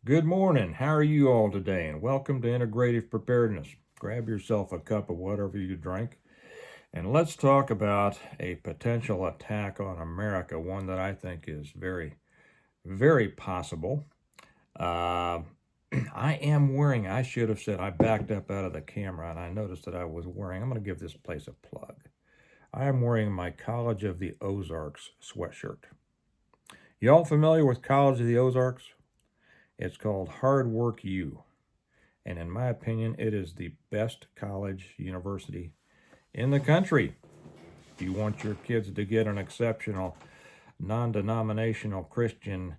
Good morning. How are you all today? And welcome to Integrative Preparedness. Grab yourself a cup of whatever you drink, and let's talk about a potential attack on America, one that I think is very, very possible. Uh, I should have said, I backed up out of the camera and I noticed that I was wearing, I'm going to give this place a plug. I am wearing my College of the Ozarks sweatshirt. Y'all familiar with College of the Ozarks? It's called Hard Work U. And in my opinion, it is the best college university in the country. If you want your kids to get an exceptional, non denominational Christian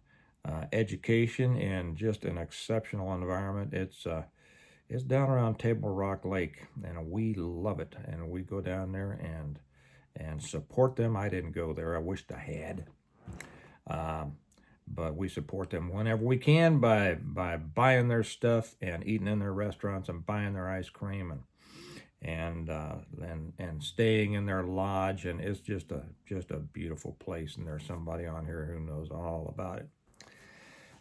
education in just an exceptional environment, it's down around Table Rock Lake, and we love it. And we go down there and support them. I didn't go there. I wished I had. But we support them whenever we can by buying their stuff and eating in their restaurants and buying their ice cream and staying in their lodge, and it's just a beautiful place. And there's somebody on here who knows all about it.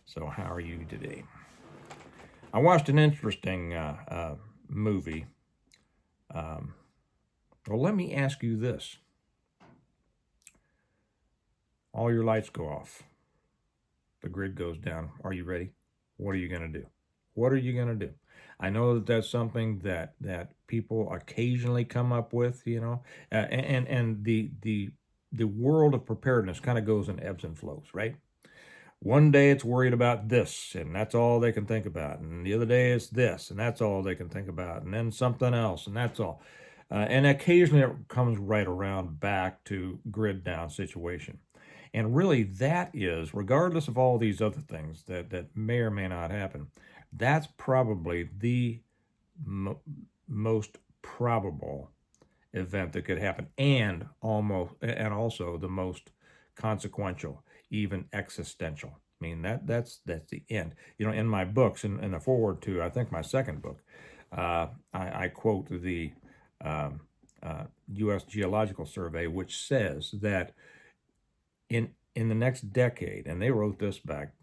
So how are you today? I watched an interesting movie. Well, let me ask you this: all your lights go off. The grid goes down. Are you ready? What are you going to do? What are you going to do? I know that that's something that people occasionally come up with, and the world of preparedness kind of goes in ebbs and flows, right? One day it's worried about this, and that's all they can think about, and the other day it's this, and that's all they can think about, and then something else, and that's all. And occasionally it comes right around back to grid down situation. And really, that is, regardless of all these other things that may or may not happen, that's probably the most probable event that could happen, and also the most consequential, even existential. I mean, that's the end. In my books, in the foreword to, I think, my second book, I quote the U.S. Geological Survey, which says that in the next decade, and they wrote this back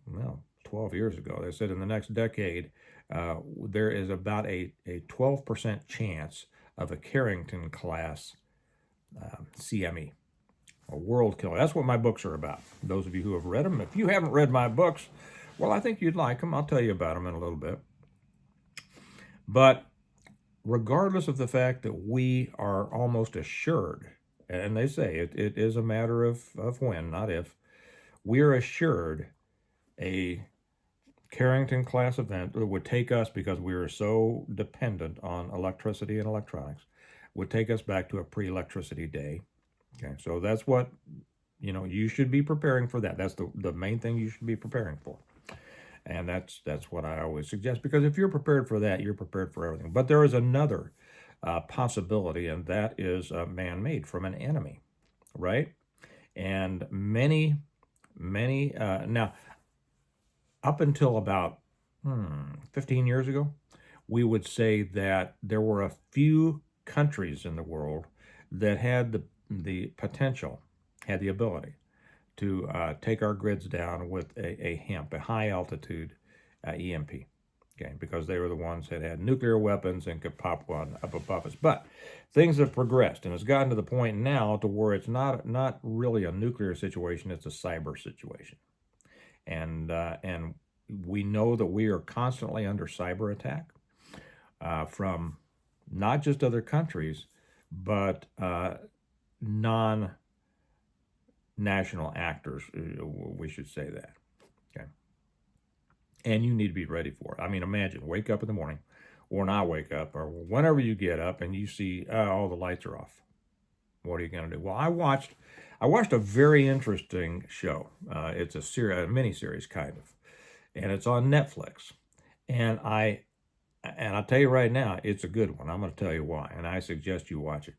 12 years ago. They said in the next decade, there is about a 12% chance of a Carrington class CME, a world killer. That's what my books are about. Those of you who have read them, if you haven't read my books, well, I think you'd like them. I'll tell you about them in a little bit. But regardless of the fact that we are almost assured, and they say it is a matter of when, not if, we're assured a Carrington class event that would take us, because we are so dependent on electricity and electronics, would take us back to a pre-electricity day. Okay, so that's what, you should be preparing for that. That's the main thing you should be preparing for. And that's what I always suggest, because if you're prepared for that, you're prepared for everything. But there is another possibility, and that is man-made from an enemy, right? And many, now, up until about 15 years ago, we would say that there were a few countries in the world that had the potential, had the ability to take our grids down with a HEMP, a high altitude EMP. Okay, because they were the ones that had nuclear weapons and could pop one up above us. But things have progressed, and it's gotten to the point now to where it's not really a nuclear situation; it's a cyber situation, and we know that we are constantly under cyber attack from not just other countries, but non-national actors. We should say that. Okay. And you need to be ready for it. I mean, imagine, wake up in the morning, or not wake up, or whenever you get up and you see all the lights are off. What are you going to do? Well, I watched a very interesting show. It's a mini series kind of, and it's on Netflix. And I'll tell you right now, it's a good one. I'm going to tell you why, and I suggest you watch it.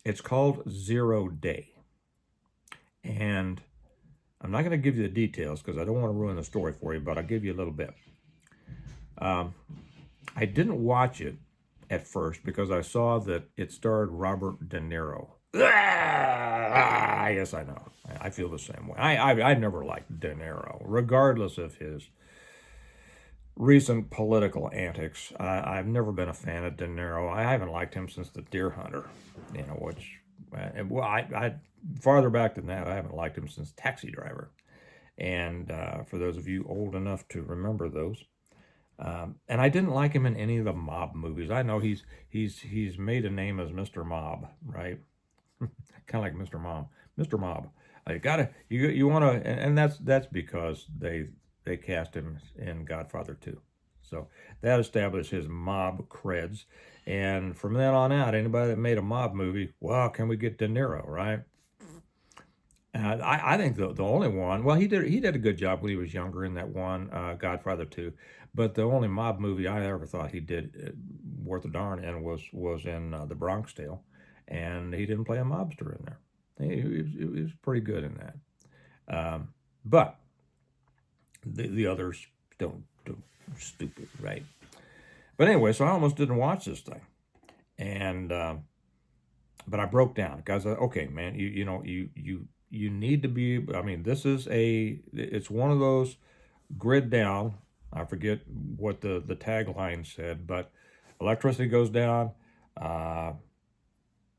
It's called 0 Day, and I'm not going to give you the details because I don't want to ruin the story for you, but I'll give you a little bit. I didn't watch it at first because I saw that it starred Robert De Niro. Yes, I know. I feel the same way. I never liked De Niro, regardless of his recent political antics. I've never been a fan of De Niro. I haven't liked him since The Deer Hunter, which, well, I farther back than that, I haven't liked him since Taxi Driver. And for those of you old enough to remember those, and I didn't like him in any of the mob movies. I know he's made a name as Mr. Mob, right? Kind of like Mr. Mom, Mr. Mob. You gotta you want to, and that's because they cast him in Godfather 2. So that established his mob creds. And from then on out, anybody that made a mob movie, well, can we get De Niro, right? I think the only one, well, he did a good job when he was younger in that one Godfather 2, but the only mob movie I ever thought he did worth a darn in was in The Bronx Tale, and he didn't play a mobster in there. He was pretty good in that. But the others don't stupid, right? But anyway, so I almost didn't watch this thing, and but I broke down because okay, man, you need to be. I mean, it's one of those grid down. I forget what the tagline said, but electricity goes down.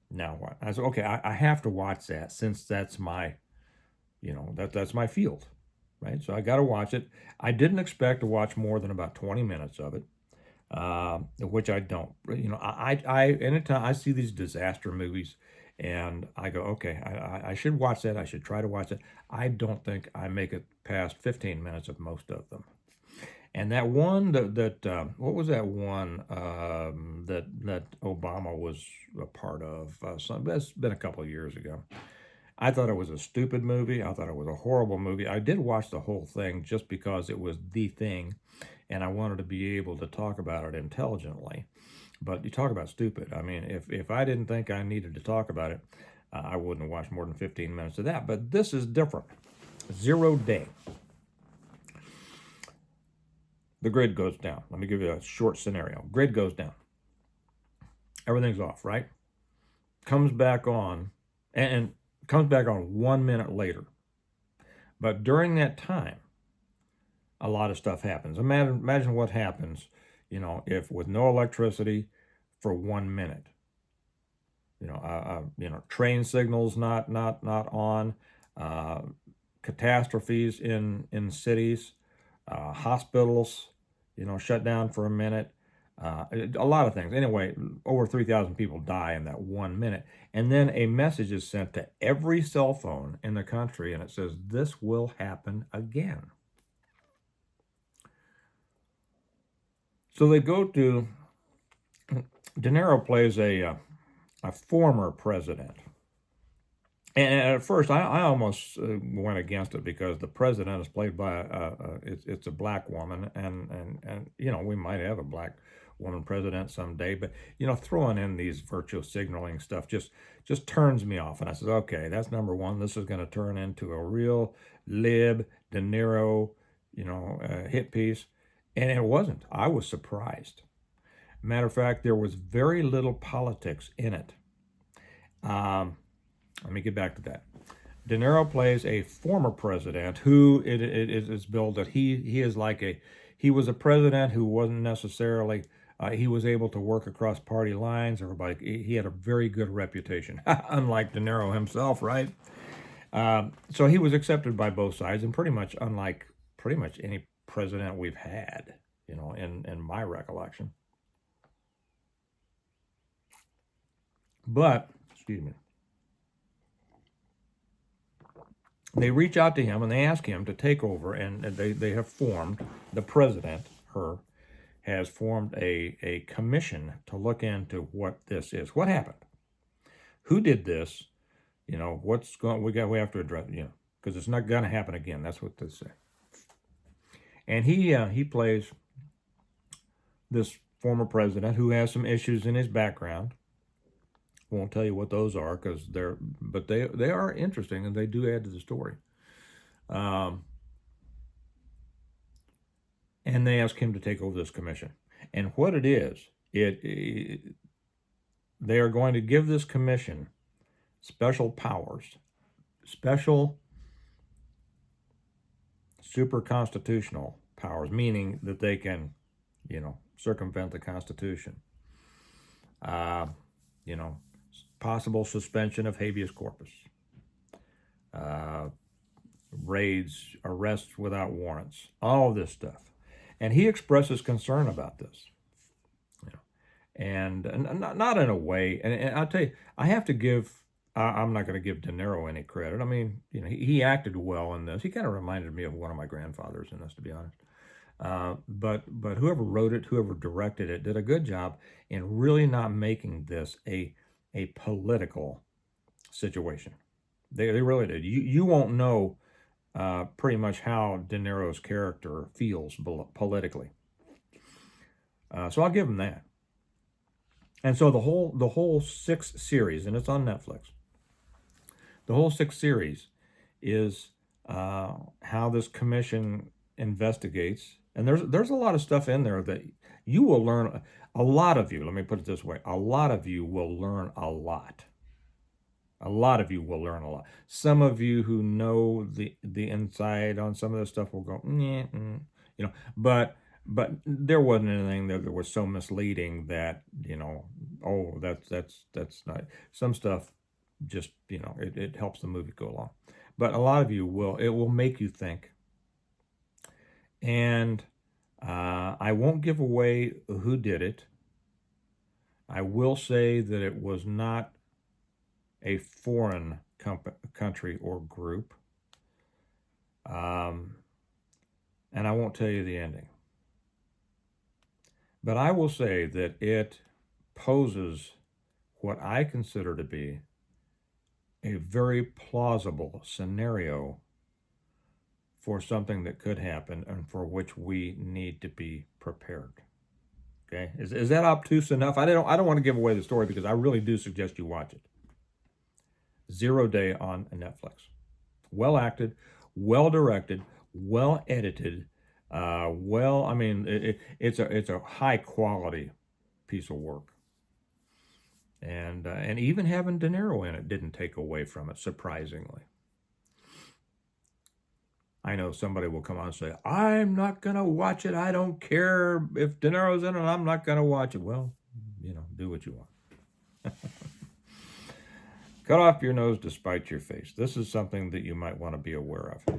Now what? I said, okay, I have to watch that since that's my, that's my field, right? So I got to watch it. I didn't expect to watch more than about 20 minutes of it, which I don't. Anytime I see these disaster movies, and I go, okay, I should watch that. I should try to watch it. I don't think I make it past 15 minutes of most of them. And that one what was that one that Obama was a part of? That's been a couple of years ago. I thought it was a stupid movie. I thought it was a horrible movie. I did watch the whole thing just because it was the thing, and I wanted to be able to talk about it intelligently. But you talk about stupid. I mean, if I didn't think I needed to talk about it, I wouldn't have watched more than 15 minutes of that. But this is different. 0 Day. The grid goes down. Let me give you a short scenario. Grid goes down. Everything's off, right? Comes back on, and comes back on 1 minute later. But during that time, a lot of stuff happens. Imagine what happens, if with no electricity for 1 minute. Train signals not on, catastrophes in cities, hospitals, shut down for a minute. A lot of things. Anyway, over 3,000 people die in that 1 minute. And then a message is sent to every cell phone in the country, and it says, this will happen again. So they go to, De Niro plays a former president. And at first, I almost went against it because the president is played by it's a black woman, and we might have a black woman president someday, but throwing in these virtue signaling stuff just turns me off. And I said, okay, that's number one. This is going to turn into a real lib De Niro, hit piece, and it wasn't. I was surprised. Matter of fact, there was very little politics in it. Let me get back to that. De Niro plays a former president who it is billed that he is he was a president who wasn't necessarily he was able to work across party lines. He had a very good reputation, unlike De Niro himself, right? So he was accepted by both sides, and unlike pretty much any president we've had, in my recollection. But excuse me. They reach out to him and they ask him to take over, and they have formed, the president, has formed a commission to look into what this is. What happened? Who did this? We have to address, because it's not going to happen again. That's what they say. And he plays this former president who has some issues in his background. Won't tell you what those are because they are interesting and they do add to the story. And they ask him to take over this commission. And what it is, they are going to give this commission special powers, special super constitutional powers, meaning that they can, circumvent the Constitution. Uh, you know, Possible suspension of habeas corpus, uh, raids, arrests without warrants, all of this stuff. And he expresses concern about this. And not in a way, and I'll tell you, I have to give, I'm not going to give De Niro any credit. I mean, he acted well in this. He kind of reminded me of one of my grandfathers in this, to be honest. But whoever wrote it, whoever directed it, did a good job in really not making this a political situation. They really did. You won't know pretty much how De Niro's character feels politically. So I'll give him that. And so the whole 6 series, and it's on Netflix. The whole 6 series is how this commission investigates, and there's a lot of stuff in there that you will learn. A lot of you, let me put it this way, a lot of you will learn a lot. A lot of you will learn a lot. Some of you who know the inside on some of this stuff will go, but there wasn't anything that was so misleading that, oh, that's not. Some stuff just, it helps the movie go along. But a lot of you it will make you think. And I won't give away who did it. I will say that it was not a foreign country or group. And I won't tell you the ending. But I will say that it poses what I consider to be a very plausible scenario for something that could happen and for which we need to be prepared. Okay, is that obtuse enough? I don't want to give away the story because I really do suggest you watch it. 0 Day on Netflix. Well acted, well directed, well edited. It's a high quality piece of work. And even having De Niro in it didn't take away from it, surprisingly. I know somebody will come on and say, I'm not going to watch it. I don't care if De Niro's in it. I'm not going to watch it. Well, do what you want. Cut off your nose to spite your face. This is something that you might want to be aware of.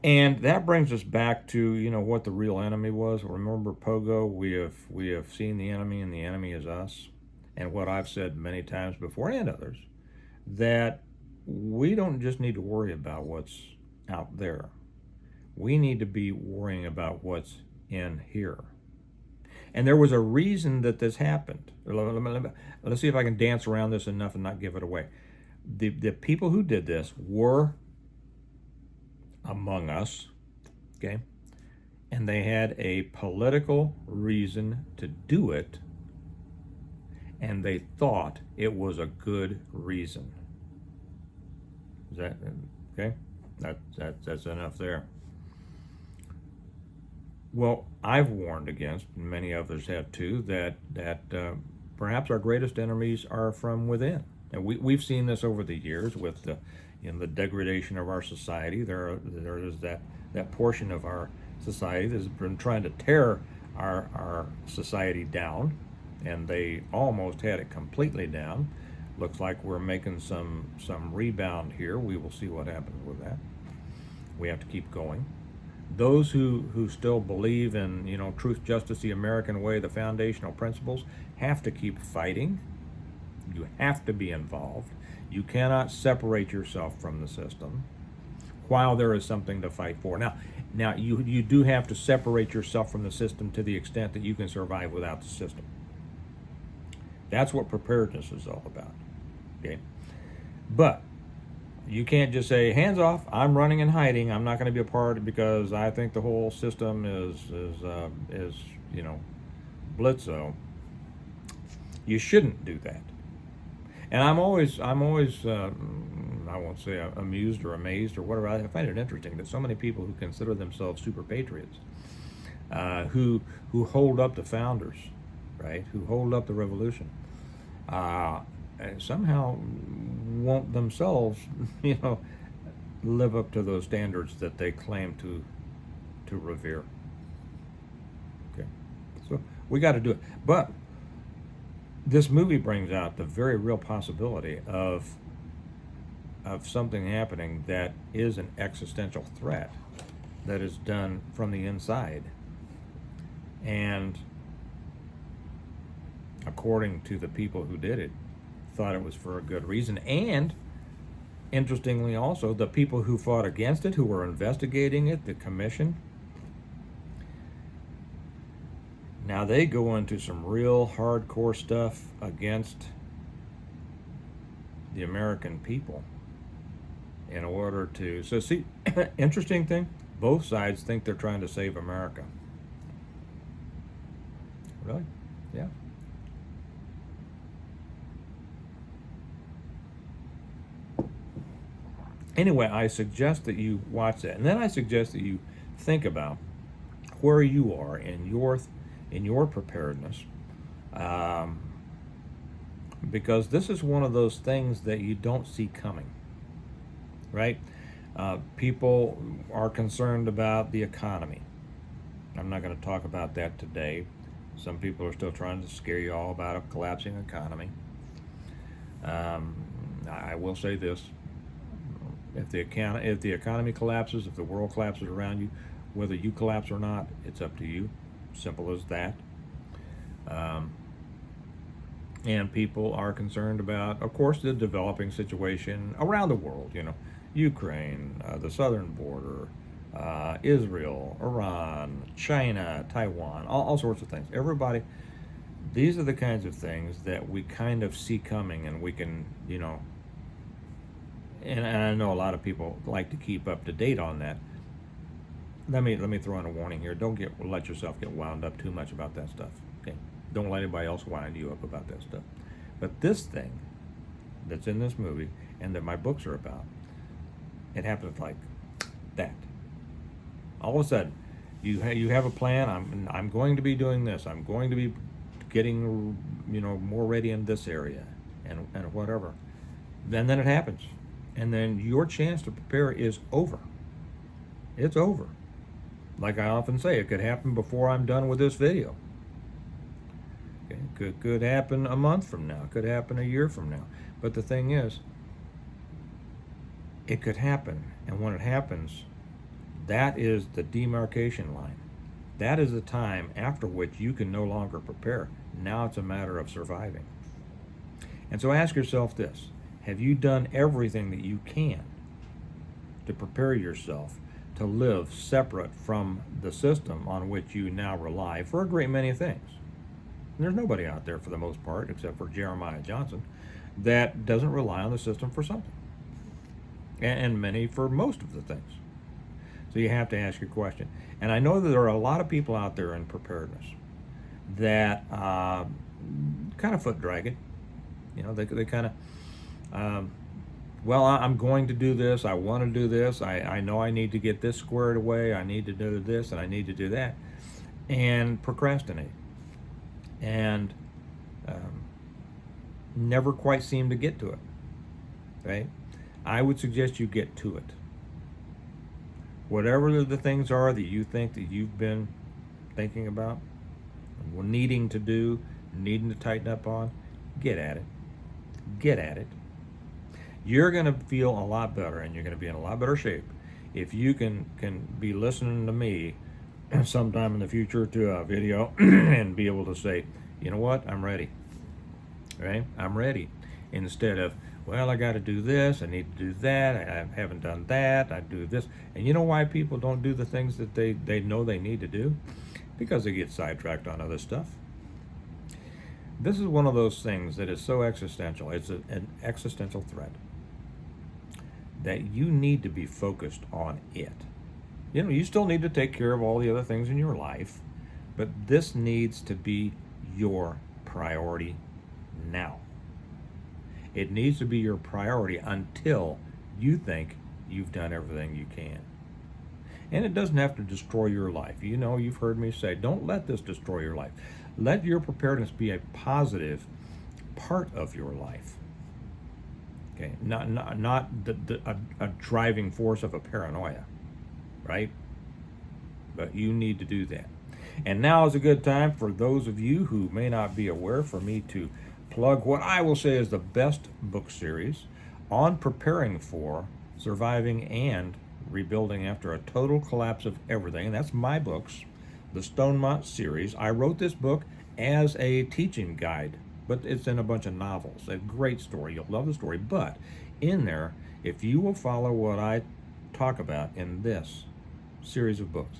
And that brings us back to, what the real enemy was. Remember Pogo? We have seen the enemy, and the enemy is us. And what I've said many times before, and others, that we don't just need to worry about what's out there. We need to be worrying about what's in here. And there was a reason that this happened. Let's see if I can dance around this enough and not give it away. The people who did this were among us, okay? And they had a political reason to do it, and they thought it was a good reason. Is that okay? That's enough there. Well, I've warned against, and many others have too, that perhaps our greatest enemies are from within. And we've seen this over the years with the degradation of our society. There is that portion of our society that's been trying to tear our society down, and they almost had it completely down. Looks like we're making some rebound here. We will see what happens with that. We have to keep going. Those who still believe in, truth, justice, the American way, the foundational principles, have to keep fighting. You have to be involved. You cannot separate yourself from the system while there is something to fight for. Now you do have to separate yourself from the system to the extent that you can survive without the system. That's what preparedness is all about. Okay? But you can't just say, hands off, I'm running and hiding, I'm not going to be a part of it because I think the whole system is blitzo. You shouldn't do that. And I'm always I won't say amused or amazed or whatever. I find it interesting that so many people who consider themselves super patriots, who hold up the founders, right, who hold up the revolution, somehow won't themselves, you know, live up to those standards that they claim to revere. Okay, so we got to do it. But this movie brings out the very real possibility of something happening that is an existential threat that is done from the inside. And according to the people who did it, thought it was for a good reason. And interestingly, also, the people who fought against it, who were investigating it, the commission, now they go into some real hardcore stuff against the American people in order to. So, see, interesting thing, both sides think they're trying to save America. Really? Yeah. Anyway, I suggest that you watch that, and then I suggest that you think about where you are in your preparedness, um, because this is one of those things that you don't see coming, right? People are concerned about the economy. I'm not going to talk about that today. Some people are still trying to scare you all about a collapsing economy. I will say this: if the economy collapses, if the world collapses around you, whether you collapse or not, it's up to you. Simple as that. And people are concerned about, of course, the developing situation around the world. You know, Ukraine, the southern border, Israel, Iran, China, Taiwan, all sorts of things. Everybody, these are the kinds of things that we kind of see coming, and we can, you know, and I know a lot of people like to keep up to date on that. Let me throw in a warning here. Don't let yourself get wound up too much about that stuff. Okay, don't let anybody else wind you up about that stuff. But this thing that's in this movie and that my books are about, it happens like that. All of a sudden, you have a plan. I'm going to be doing this. I'm going to be getting, you know, more ready in this area, and whatever. Then it happens, and then your chance to prepare is over. It's over. Like I often say, it could happen before I'm done with this video. Okay? Could happen a month from now. Could happen a year from now. But the thing is, it could happen, and when it happens, that is the demarcation line. That is the time after which you can no longer prepare. Now it's a matter of surviving. And so ask yourself this: have you done everything that you can to prepare yourself to live separate from the system on which you now rely for a great many things? And there's nobody out there, for the most part, except for Jeremiah Johnson, that doesn't rely on the system for something. And many for most of the things. So you have to ask your question. And I know that there are a lot of people out there in preparedness that kind of foot drag it. You know, they kind of, well, I'm going to do this. I want to do this. I know I need to get this squared away. I need to do this and I need to do that. And procrastinate. And never quite seem to get to it. Right? I would suggest you get to it. Whatever the things are that you think that you've been thinking about, needing to do, needing to tighten up on, get at it. Get at it. You're going to feel a lot better, and you're going to be in a lot better shape if you can be listening to me sometime in the future to a video and be able to say, you know what, I'm ready. Right? I'm ready. Instead of, well, I got to do this, I need to do that, I haven't done that, I do this. And you know why people don't do the things that they know they need to do? Because they get sidetracked on other stuff. This is one of those things that is so existential. It's an existential threat that you need to be focused on it. You know, you still need to take care of all the other things in your life, but this needs to be your priority now. It needs to be your priority until you think you've done everything you can. And it doesn't have to destroy your life. You know, you've heard me say, don't let this destroy your life. Let your preparedness be a positive part of your life. Okay, not a driving force of a paranoia, right? But you need to do that. And now is a good time for those of you who may not be aware for me to plug what I will say is the best book series on preparing for, surviving, and rebuilding after a total collapse of everything. And that's my books, the Stonemont series. I wrote this book as a teaching guide, but it's in a bunch of novels. A great story. You'll love the story. But in there, if you will follow what I talk about in this series of books,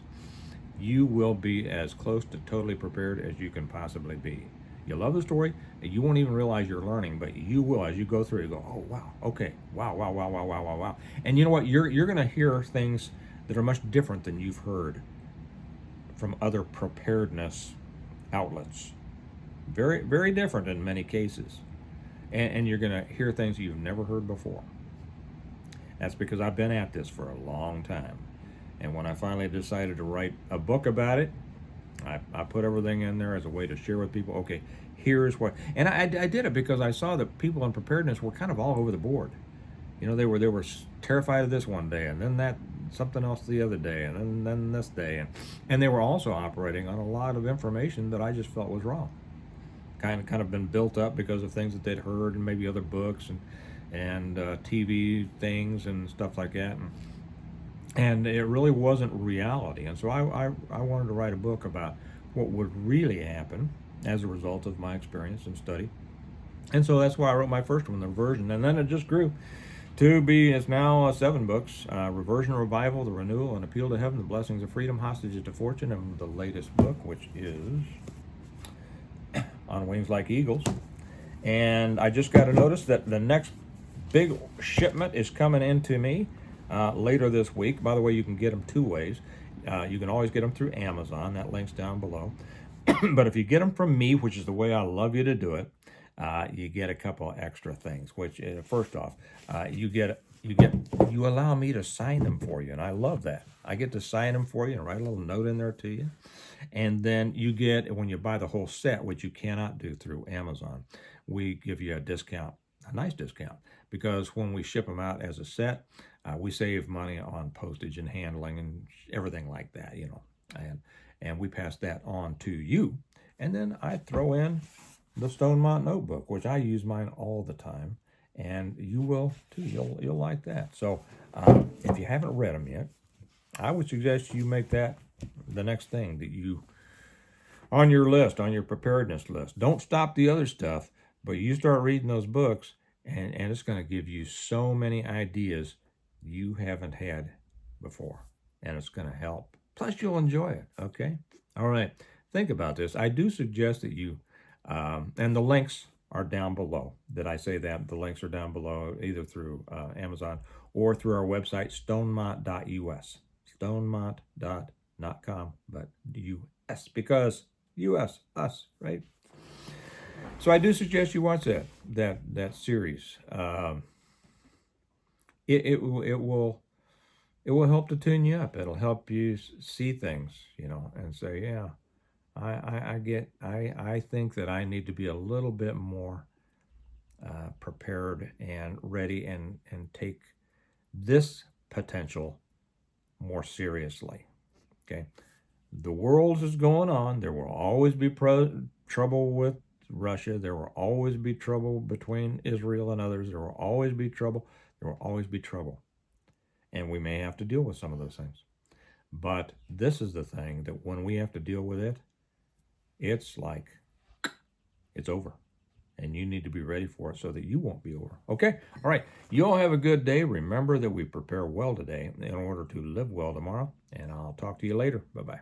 you will be as close to totally prepared as you can possibly be. You'll love the story, and you won't even realize you're learning, but you will as you go through. You go, oh wow, okay, wow, wow, wow, wow, wow, wow, wow. And you know what? You're going to hear things that are much different than you've heard from other preparedness outlets. Very, very different in many cases, and you're going to hear things you've never heard before. That's because I've been at this for a long time. And when I finally decided to write a book about it, I put everything in there as a way to share with people. Okay, here's what, and I did it because I saw that people in preparedness were kind of all over the board. You know, they were terrified of this one day, and then that something else the other day, and then this day, and they were also operating on a lot of information that I just felt was wrong. Kind of been built up because of things that they'd heard and maybe other books and TV things and stuff like that. And it really wasn't reality. And so I wanted to write a book about what would really happen as a result of my experience and study. And so that's why I wrote my first one, The Reversion. And then it just grew to be, it's now 7 books, Reversion, Revival, The Renewal, and Appeal to Heaven, The Blessings of Freedom, Hostages to Fortune, and the latest book, which is On Wings Like Eagles. And I just got a notice that the next big shipment is coming into me later this week. By the way, you can get them 2 ways. You can always get them through Amazon. That link's down below. But if you get them from me, which is the way I love you to do it, you get a couple extra things. Which, first off, you allow me to sign them for you, and I love that. I get to sign them for you and write a little note in there to you. And then you get, when you buy the whole set, which you cannot do through Amazon, we give you a discount, a nice discount, because when we ship them out as a set, we save money on postage and handling and everything like that, you know, and we pass that on to you. And then I throw in the Stonemont notebook, which I use mine all the time, and you will too. You'll like that. So if you haven't read them yet, I would suggest you make that the next thing that you on your list, on your preparedness list. Don't stop the other stuff, but you start reading those books, and it's going to give you so many ideas you haven't had before, and it's going to help. Plus, you'll enjoy it, okay? All right, think about this. I do suggest that you, and the links are down below. Did I say that? The links are down below, either through Amazon or through our website, stonemont.us. Stonemont.not com, but US, because US, us, right? So I do suggest you watch that series. It will help to tune you up. It'll help you see things, you know, and say, yeah, I think that I need to be a little bit more prepared and ready and take this potential more seriously. Okay, the world is going on. There will always be trouble with Russia. There will always be trouble between Israel and others. There will always be trouble. There will always be trouble. And we may have to deal with some of those things. But this is the thing that when we have to deal with it, it's like it's over. And you need to be ready for it so that you won't be over. Okay? All right. You all have a good day. Remember that we prepare well today in order to live well tomorrow. And I'll talk to you later. Bye-bye.